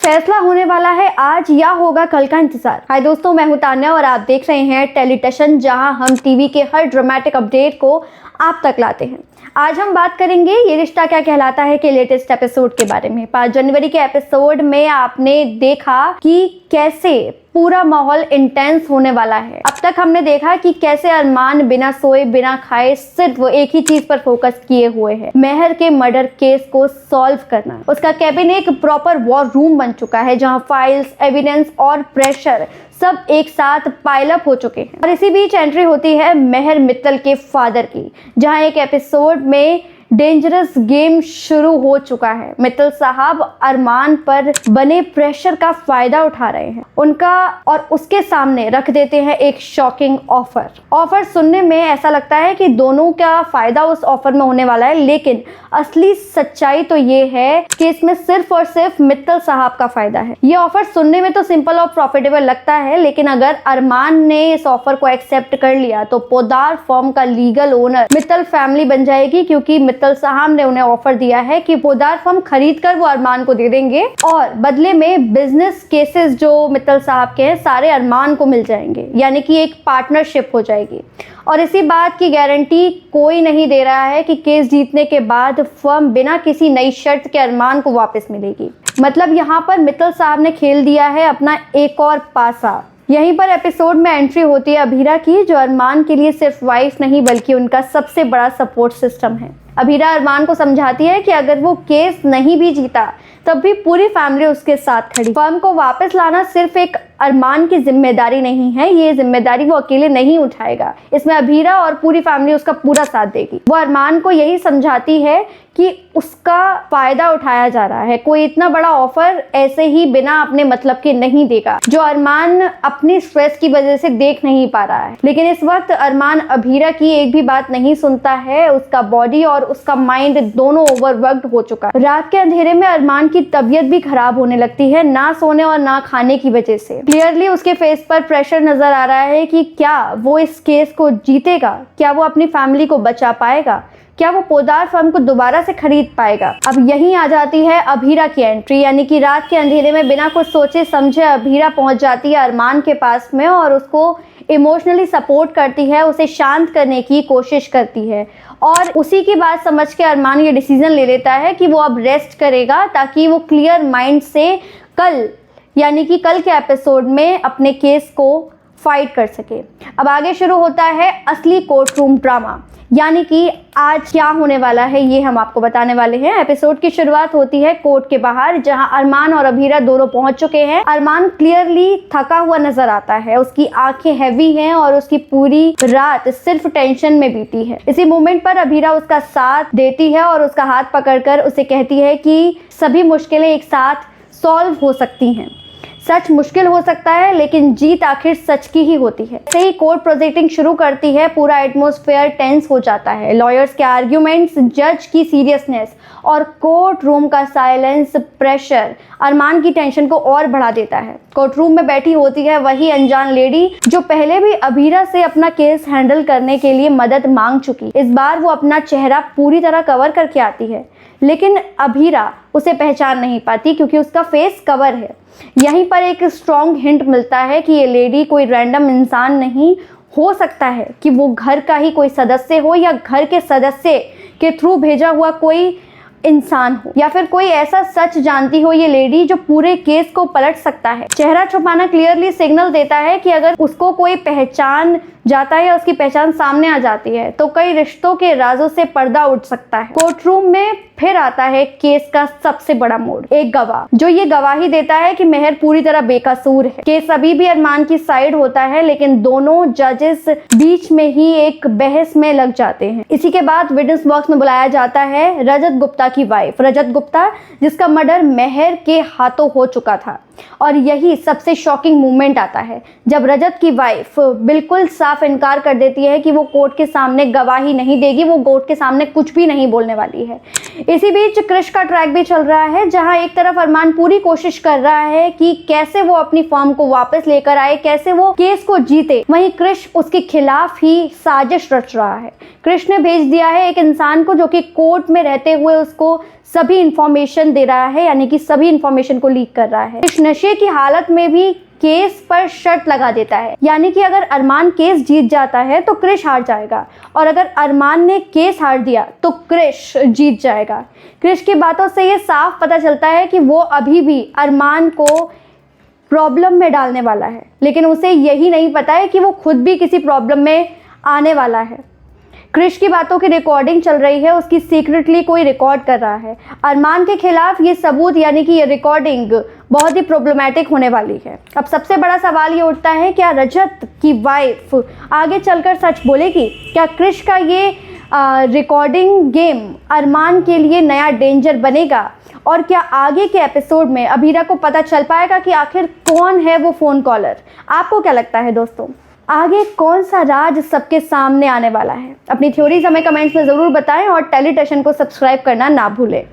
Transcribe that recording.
फैसला होने वाला है आज या होगा कल का इंतजार। हाय दोस्तों, मैं हूं तान्या और आप देख रहे हैं टेलीटशन, जहां हम टीवी के हर ड्रामेटिक अपडेट को आप तक लाते हैं। आज हम बात करेंगे ये रिश्ता क्या कहलाता है के लेटेस्ट एपिसोड के बारे में। 5 जनवरी के एपिसोड में आपने देखा कि कैसे पूरा माहौल इंटेंस होने वाला है। अब तक हमने देखा कि कैसे अरमान बिना सोए बिना खाए सिर्फ एक ही चीज पर फोकस किए हुए है, मेहर के मर्डर केस को सॉल्व करना। उसका कैबिन एक प्रॉपर वॉर रूम बन चुका है, जहां फाइल्स, एविडेंस और प्रेशर सब एक साथ पाइल अप हो चुके हैं। और इसी बीच एंट्री होती है मेहर मित्तल के फादर की, जहां एक एपिसोड में डेंजरस गेम शुरू हो चुका है। मित्तल साहब अरमान पर बने प्रेशर का फायदा उठा रहे हैं उनका, और उसके सामने रख देते हैं एक शॉकिंग ऑफर सुनने में ऐसा लगता है कि दोनों का फायदा उस ऑफर में होने वाला है, लेकिन असली सच्चाई तो ये है कि इसमें सिर्फ और सिर्फ मित्तल साहब का फायदा है। ये ऑफर सुनने में तो सिंपल और प्रॉफिटेबल लगता है, लेकिन अगर अरमान ने इस ऑफर को एक्सेप्ट कर लिया तो पोदार फर्म का लीगल ओनर मित्तल फैमिली बन जाएगी, क्योंकि मित्तल साहब ने उन्हें ऑफर दिया है कि पोदार फर्म खरीद कर वो अरमान को दे देंगे और बदले में बिजनेस केसेस जो मित्तल साहब के हैं सारे अरमान को मिल जाएंगे, यानी कि एक पार्टनरशिप हो जाएगी। और इसी बात की गारंटी कोई नहीं दे रहा है कि केस जीतने के बाद फर्म बिना किसी नई शर्त के अरमान को वापस मिलेगी। मतलब यहाँ पर मित्तल साहब ने खेल दिया है अपना एक और पासा। यहीं पर एपिसोड में एंट्री होती है अभीरा की, जो अरमान के लिए सिर्फ वाइफ नहीं बल्कि उनका सबसे बड़ा सपोर्ट सिस्टम है। अभीरा अरमान को समझाती है कि अगर वो केस नहीं भी जीता तब भी पूरी फैमिली उसके साथ खड़ी। फर्म को वापस लाना सिर्फ एक अरमान की जिम्मेदारी नहीं है, ये जिम्मेदारी वो अकेले नहीं उठाएगा, इसमें अभीरा और पूरी फैमिली उसका पूरा साथ देगी। वो अरमान को यही समझाती है कि उसका फायदा उठाया जा रहा है, कोई इतना बड़ा ऑफर ऐसे ही बिना अपने मतलब के नहीं देगा, जो अरमान अपनी स्ट्रेस की वजह से देख नहीं पा रहा है। लेकिन इस वक्त अरमान अभीरा की एक भी बात नहीं सुनता है, उसका बॉडी और उसका माइंड दोनों ओवरवर्क्ड हो चुका है। रात के अंधेरे में अरमान की तबीयत भी खराब होने लगती है, ना सोने और ना खाने की वजह से। क्लियरली उसके फेस पर प्रेशर नजर आ रहा है कि क्या वो इस केस को जीतेगा, क्या वो अपनी फैमिली को बचा पाएगा, क्या वो पोदार फर्म को दोबारा से खरीद पाएगा। अब यहीं आ जाती है अभीरा की एंट्री, यानी कि रात के अंधेरे में बिना कुछ सोचे समझे अभीरा पहुंच जाती है अरमान के पास में और उसको इमोशनली सपोर्ट करती है, उसे शांत करने की कोशिश करती है। और उसी की बात समझ के अरमान ये डिसीजन ले लेता है कि वो अब रेस्ट करेगा, ताकि वो क्लियर माइंड से कल, यानी कि कल के एपिसोड में अपने केस को फाइट कर सके। अब आगे शुरू होता है असली कोर्ट रूम ड्रामा, यानी कि आज क्या होने वाला है ये हम आपको बताने वाले हैं। एपिसोड की शुरुआत होती है कोर्ट के बाहर, जहां अरमान और अभीरा दोनों पहुंच चुके हैं। अरमान क्लियरली थका हुआ नजर आता है, उसकी आंखें हैवी हैं और उसकी पूरी रात सिर्फ टेंशन में बीती है। इसी मोमेंट पर अभीरा उसका साथ देती है और उसका हाथ पकड़कर उसे कहती है कि सभी मुश्किलें एक साथ सॉल्व हो सकती हैं। सच मुश्किल हो सकता है, लेकिन जीत आखिर सच की ही होती है। ऐसे ही कोर्ट प्रोसीडिंग शुरू करती है, पूरा एटमॉस्फेयर टेंस हो जाता है। लॉयर्स के आर्ग्यूमेंट्स, जज की सीरियसनेस और कोर्ट रूम का साइलेंस प्रेशर अरमान की टेंशन को और बढ़ा देता है। कोर्ट रूम में बैठी होती है वही अनजान लेडी जो पहले भी अभीरा से अपना केस हैंडल करने के लिए मदद मांग चुकी। इस बार वो अपना चेहरा पूरी तरह कवर करके आती है, लेकिन अभीरा उसे पहचान नहीं पाती क्योंकि उसका फेस कवर है। यहीं पर एक स्ट्रॉन्ग हिंट मिलता है कि ये लेडी कोई रैंडम इंसान नहीं, हो सकता है कि वो घर का ही कोई सदस्य हो या घर के सदस्य के थ्रू भेजा हुआ कोई इंसान हो, या फिर कोई ऐसा सच जानती हो ये लेडी जो पूरे केस को पलट सकता है। चेहरा छुपाना क्लियरली सिग्नल देता है कि अगर उसको कोई पहचान जाता है या उसकी पहचान सामने आ जाती है तो कई रिश्तों के राजों से पर्दा उठ सकता है। कोर्ट रूम में फिर आता है केस का सबसे बड़ा मोड़, एक गवाह जो ये गवाही देता है कि मेहर पूरी तरह बेकसूर है। केस अभी भी अरमान की साइड होता है, लेकिन दोनों जजेस बीच में ही एक बहस में लग जाते हैं। इसी के बाद विटनेस बॉक्स में बुलाया जाता है रजत गुप्ता की वाइफ, रजत गुप्ता, जिसका मर्डर मेहर के हाथों हो चुका था। और यही सबसे शॉकिंग मोमेंट आता है जब रजत की वाइफ बिल्कुल साफ इनकार कर देती है कि वो कोर्ट के सामने गवाही नहीं देगी, वो कोर्ट के सामने कुछ भी नहीं बोलने वाली है। इसी बीच क्रिश का ट्रैक भी चल रहा है, जहां एक तरफ अरमान पूरी कोशिश कर रहा है कि कैसे वो अपनी फर्म को वापस लेकर आए, कैसे वो केस को जीते, वहीं क्रिश उसके खिलाफ ही साजिश रच रहा है। क्रिश ने भेज दिया है एक इंसान को जो कि कोर्ट में रहते हुए उसको सभी इंफॉर्मेशन दे रहा है, यानी कि सभी इंफॉर्मेशन को लीक कर रहा है। इस नशे की हालत में भी केस पर शर्त लगा देता है, यानी कि अगर अरमान केस जीत जाता है तो क्रिश हार जाएगा, और अगर अरमान ने केस हार दिया तो क्रिश जीत जाएगा। क्रिश की बातों से ये साफ पता चलता है कि वो अभी भी अरमान को प्रॉब्लम में डालने वाला है, लेकिन उसे यही नहीं पता है कि वो खुद भी किसी प्रॉब्लम में आने वाला है। क्रिश की बातों की रिकॉर्डिंग चल रही है, उसकी सीक्रेटली कोई रिकॉर्ड कर रहा है। अरमान के खिलाफ ये सबूत यानी कि ये रिकॉर्डिंग बहुत ही प्रॉब्लमैटिक होने वाली है। अब सबसे बड़ा सवाल ये उठता है, क्या रजत की वाइफ आगे चलकर सच बोलेगी? क्या क्रिश का ये रिकॉर्डिंग गेम अरमान के लिए नया डेंजर बनेगा? और क्या आगे के एपिसोड में अभीरा को पता चल पाएगा कि आखिर कौन है वो फ़ोन कॉलर? आपको क्या लगता है दोस्तों, आगे कौन सा राज सबके सामने आने वाला है? अपनी थ्योरीज हमें कमेंट्स में ज़रूर बताएं और टेलीटशन को सब्सक्राइब करना ना भूलें।